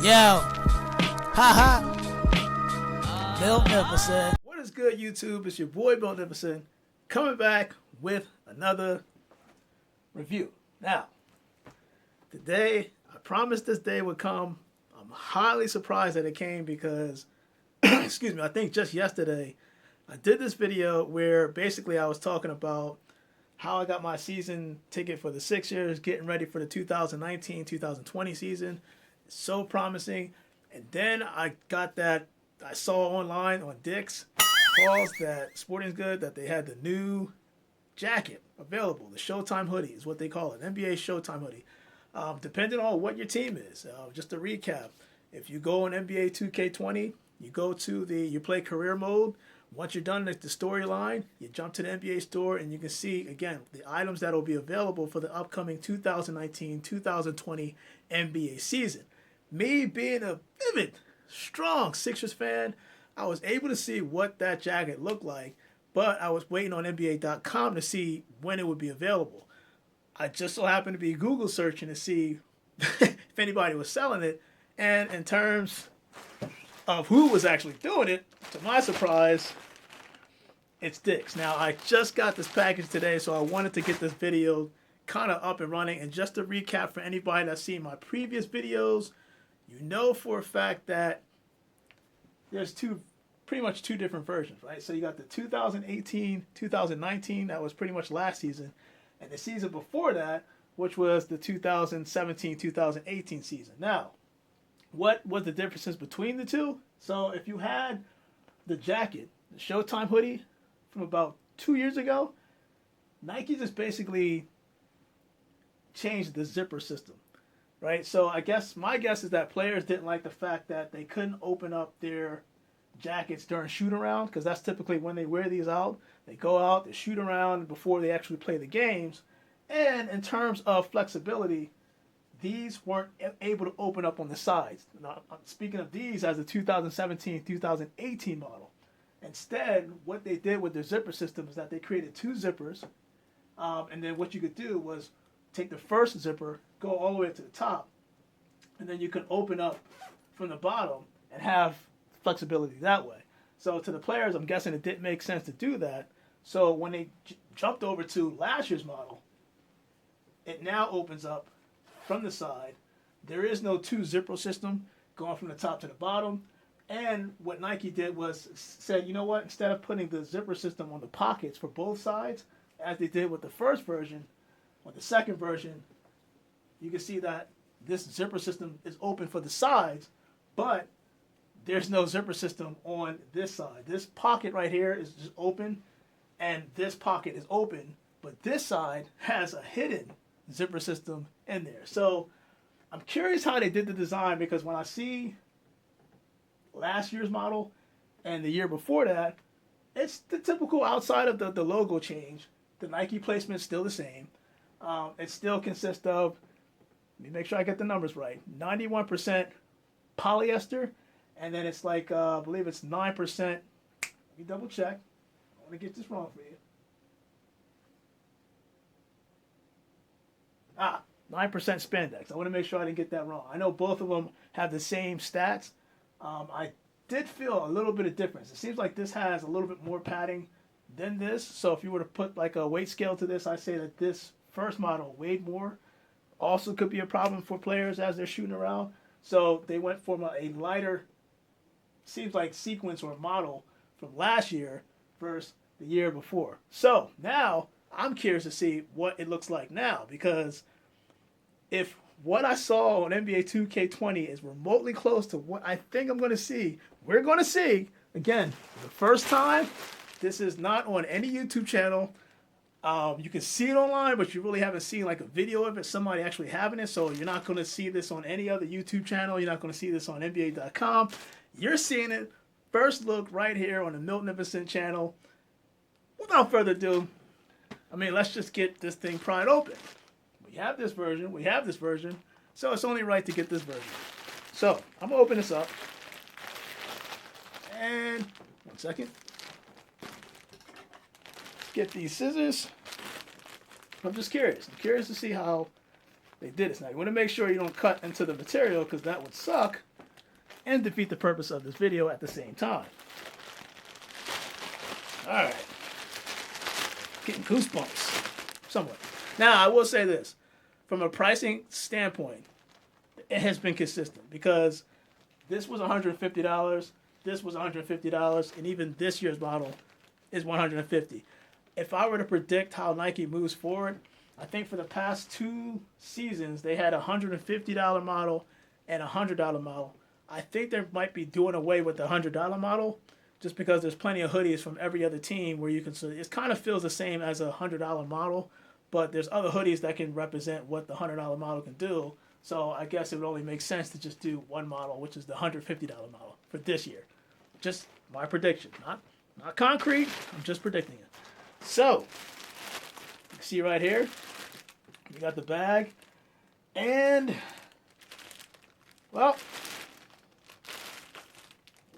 Yo, haha, Bill Nicholson. What is good, YouTube? It's your boy Bill Nicholson coming back with another review. Now, today, I promised this day would come. I'm highly surprised that it came because, excuse me, I think just yesterday, I did this video where basically I was talking about how I got my season ticket for the Sixers, getting ready for the 2019-2020 season. It's so promising. And then I got that, I saw online on Dick's Balls that Sporting's Good that they had the new jacket available. The Showtime Hoodie is what they call it. NBA Showtime Hoodie. Depending on what your team is. Just to recap, if you go on NBA 2K20, you go to you play career mode. Once you're done with the storyline, you jump to the NBA store and you can see, again, the items that will be available for the upcoming 2019-2020 NBA season. Me being a vivid, strong Sixers fan, I was able to see what that jacket looked like, but I was waiting on NBA.com to see when it would be available. I just so happened to be Google searching to see if anybody was selling it, and in terms of who was actually doing it, to my surprise, it's Dick's. Now, I just got this package today, so I wanted to get this video kind of up and running. And just to recap for anybody that's seen my previous videos, you know for a fact that there's pretty much two different versions, right? So you got the 2018-2019, that was pretty much last season, and the season before that, which was the 2017-2018 season. Now, what was the differences between the two? So if you had the jacket, the Showtime hoodie from about 2 years ago, Nike just basically changed the zipper system, right? So I guess my guess is that players didn't like the fact that they couldn't open up their jackets during shoot around, because that's typically when they wear these out. They go out, they shoot around before they actually play the games. And in terms of flexibility, these weren't able to open up on the sides. Now, I'm speaking of these as the 2017-2018 model. Instead, what they did with their zipper system is that they created two zippers. And then what you could do was take the first zipper, go all the way up to the top, and then you can open up from the bottom and have flexibility that way. So to the players, I'm guessing it didn't make sense to do that. So when they jumped over to last year's model, it now opens up from the side. There is no two zipper system going from the top to the bottom. And what Nike did was said, you know what, instead of putting the zipper system on the pockets for both sides, as they did with the first version, on the second version, you can see that this zipper system is open for the sides, but there's no zipper system on this side. This pocket right here is just open, and this pocket is open, but this side has a hidden zipper system in there. So I'm curious how they did the design, because when I see last year's model and the year before that, it's the typical outside of the logo change. The Nike placement is still the same. It still consists of, let me make sure I get the numbers right, 91% polyester, and then it's like, I believe it's 9%, let me double check, I want to get this wrong for you. 9% spandex. I want to make sure I didn't get that wrong. I know both of them have the same stats. I did feel a little bit of difference. It seems like this has a little bit more padding than this. So if you were to put like a weight scale to this, I say that this first model weighed more. Also could be a problem for players as they're shooting around. So they went from a lighter, seems like sequence or model from last year versus the year before. So now I'm curious to see what it looks like now, because if what I saw on NBA 2K20 is remotely close to what I think I'm going to see, we're going to see, again, the first time, this is not on any YouTube channel. You can see it online, but you really haven't seen like a video of it, somebody actually having it. So you're not going to see this on any other YouTube channel. You're not going to see this on NBA.com. You're seeing it first look right here on the Milton channel. Without further ado, I mean, let's just get this thing pried open. We have this version, we have this version, so it's only right to get this version. So, I'm going to open this up. And, one second. Let's get these scissors. I'm just curious. I'm curious to see how they did this. Now, you want to make sure you don't cut into the material, because that would suck. and defeat the purpose of this video at the same time. Alright. Getting goosebumps. Somewhat. Now, I will say this. From a pricing standpoint, it has been consistent because this was $150, this was $150, and even this year's model is $150. If I were to predict how Nike moves forward, I think for the past 2 seasons, they had a $150 model and a $100 model. I think they might be doing away with the $100 model just because there's plenty of hoodies from every other team where you can, so it kind of feels the same as a $100 model, but there's other hoodies that can represent what the $100 model can do. So I guess it would only make sense to just do one model, which is the $150 model for this year. Just my prediction, not concrete. I'm just predicting it. So you can see right here, we got the bag, and well,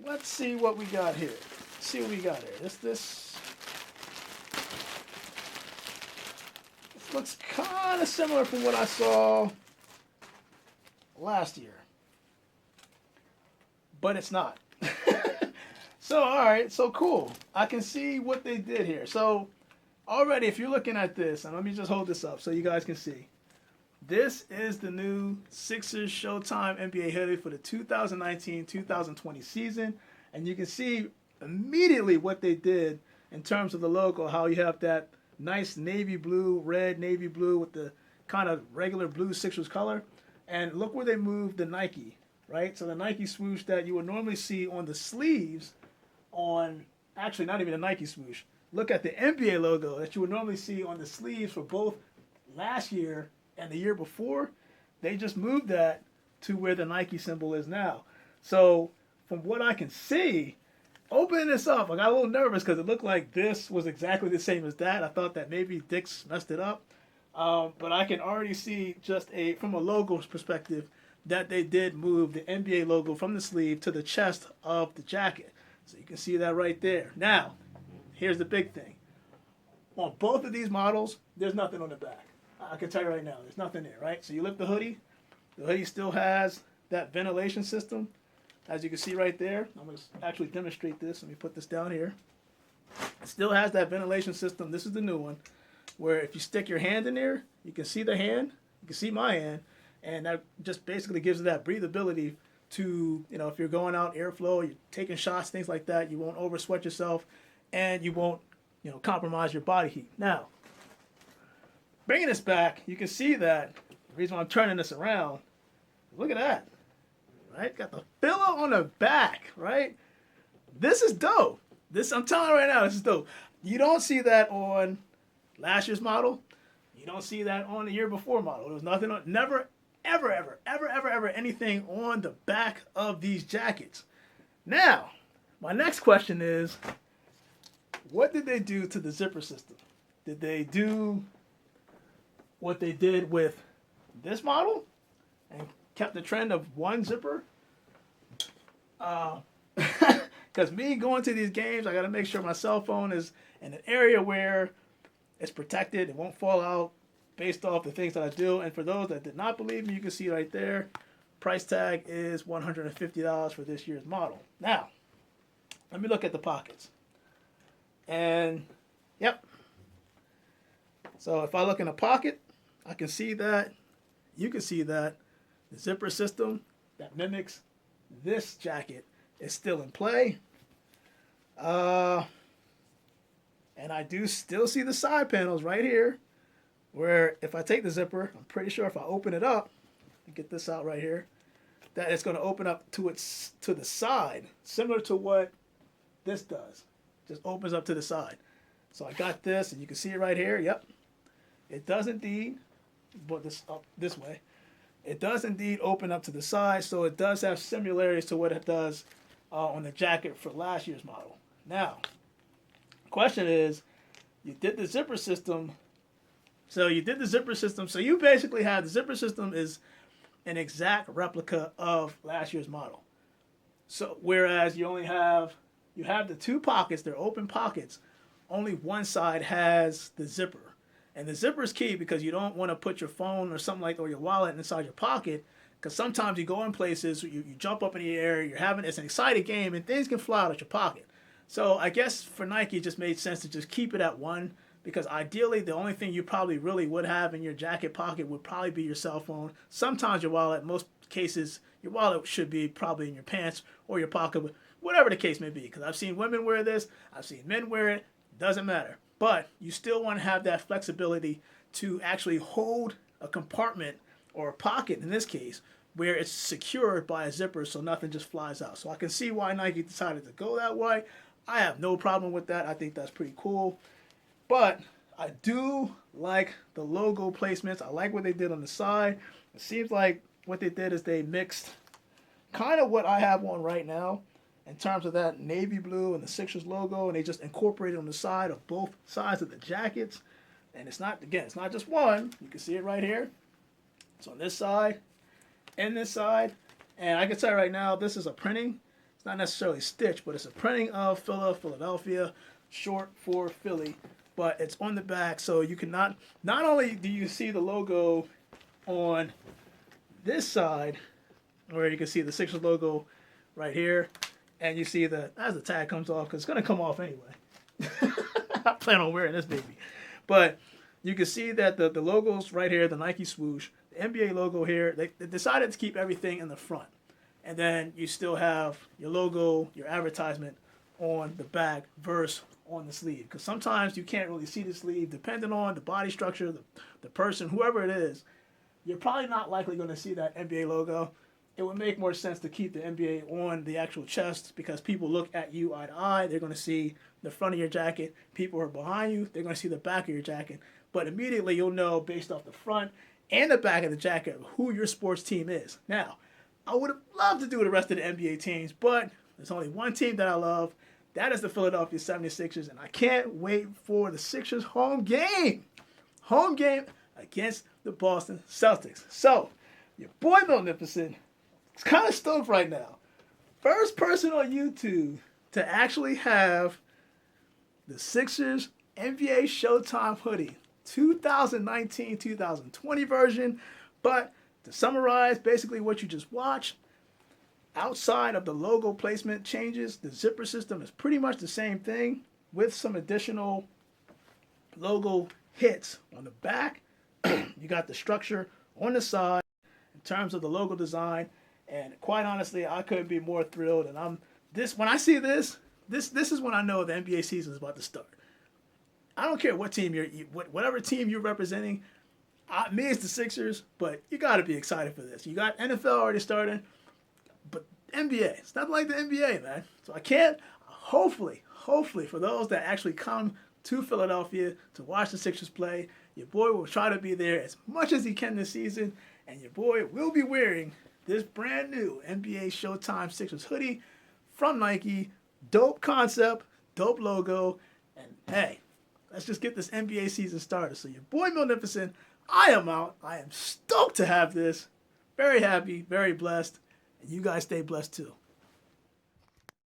let's see what we got here. Let's see what we got here. This looks kind of similar from what I saw last year, but it's not. So, all right, so cool. I can see what they did here. So, already, if you're looking at this, and let me just hold this up so you guys can see. This is the new Sixers Showtime NBA hoodie for the 2019-2020 season. And you can see immediately what they did in terms of the logo, how you have that nice navy blue, red navy blue with the kind of regular blue Sixers color. And look where they moved the Nike, right? So the Nike swoosh that you would normally see on the sleeves on, actually not even a Nike swoosh. Look at the NBA logo that you would normally see on the sleeves for both last year and the year before. They just moved that to where the Nike symbol is now. So from what I can see, opening this up, I got a little nervous because it looked like this was exactly the same as that. I thought that maybe Dick's messed it up. But I can already see just from a logo's perspective that they did move the NBA logo from the sleeve to the chest of the jacket. So you can see that right there. Now, here's the big thing. On both of these models, there's nothing on the back. I can tell you right now, there's nothing there, right? So you lift the hoodie still has that ventilation system. As you can see right there, I'm going to actually demonstrate this. Let me put this down here. It still has that ventilation system. This is the new one, where if you stick your hand in there, you can see the hand, you can see my hand, and that just basically gives it that breathability to, if you're going out airflow, you're taking shots, things like that, you won't over sweat yourself, and you won't, compromise your body heat. Now, bringing this back, you can see that the reason why I'm turning this around, look at that, right? Got the pillow on the back, right? This is dope. I'm telling you right now, this is dope. You don't see that on last year's model. You don't see that on the year before model. There was nothing on, never, ever anything on the back of these jackets. Now, my next question is, what did they do to the zipper system? Did they do what they did with this model and kept the trend of one zipper? Because me going to these games, I got to make sure my cell phone is in an area where it's protected. It won't fall out based off the things that I do. And for those that did not believe me, you can see right there, price tag is $150 for this year's model. Now, let me look at the pockets. And, yep. So if I look in a pocket, I can see that, you can see that the zipper system that mimics this jacket is still in play. And I do still see the side panels right here, where if I take the zipper, I'm pretty sure if I open it up, get this out right here, that it's going to open up to the side, similar to what this does. Just opens up to the side. So I got this, and you can see it right here. Yep, it does indeed, but this up this way. It does indeed open up to the side, so it does have similarities to what it does on the jacket for last year's model. Now, the question is, you did the zipper system. So you basically have the zipper system is an exact replica of last year's model. So whereas you have the two pockets, they're open pockets, only one side has the zipper. And the zipper is key because you don't want to put your phone or something or your wallet inside your pocket Because sometimes you go in places, you jump up in the air, it's an exciting game, and things can fly out of your pocket. So I guess for Nike, it just made sense to just keep it at one, because ideally the only thing you probably really would have in your jacket pocket would probably be your cell phone. Sometimes your wallet. Most cases, your wallet should be probably in your pants or your pocket, whatever the case may be. Because I've seen women wear this, I've seen men wear it. Doesn't matter. But you still want to have that flexibility to actually hold a compartment or a pocket in this case where it's secured by a zipper so nothing just flies out. So I can see why Nike decided to go that way. I have no problem with that. I think that's pretty cool. But I do like the logo placements. I like what they did on the side. It seems like what they did is they mixed kind of what I have on right now in terms of that navy blue and the Sixers logo, and they just incorporated on the side of both sides of the jackets. And it's not just one. You can see it right here. It's on this side and this side. And I can tell you right now, this is a printing. It's not necessarily stitched, but it's a printing of Philadelphia, short for Philly. But it's on the back, so you cannot. Not only do you see the logo on this side, where you can see the Sixers logo right here, and you see as the tag comes off, because it's going to come off anyway. I plan on wearing this baby. But you can see that the logo's right here, the Nike swoosh, the NBA logo here. They decided to keep everything in the front. And then you still have your logo, your advertisement on the back versus on the sleeve. Because sometimes you can't really see the sleeve, depending on the body structure, the person, whoever it is. You're probably not likely going to see that NBA logo. It would make more sense to keep the NBA on the actual chest, because people look at you eye to eye. They're going to see the front of your jacket. People are behind you. They're going to see the back of your jacket. But immediately you'll know, based off the front and the back of the jacket, who your sports team is. Now, I would have loved to do the rest of the NBA teams, but there's only one team that I love. That is the Philadelphia 76ers, and I can't wait for the Sixers home game. Home game against the Boston Celtics. So, your boy Magnificent is kind of stoked right now. First person on YouTube to actually have the Sixers NBA Showtime Hoodie 2019-2020 version. But to summarize basically what you just watched, outside of the logo placement changes, the zipper system is pretty much the same thing with some additional logo hits on the back. You got the structure on the side in terms of the logo design, and quite honestly, I couldn't be more thrilled. And when I see this is when I know the NBA season is about to start. I don't care what team whatever team you're representing. Me, it's the Sixers, but you got to be excited for this. You got NFL already starting, but NBA, it's not like the NBA, man. So I can't. Hopefully, for those that actually come to Philadelphia to watch the Sixers play, your boy will try to be there as much as he can this season, and your boy will be wearing this brand new NBA Showtime Sixers hoodie from Nike. Dope concept, dope logo, and hey, let's just get this NBA season started. So your boy Magnificent, I am out. I am stoked to have this. Very happy, very blessed, and you guys stay blessed too.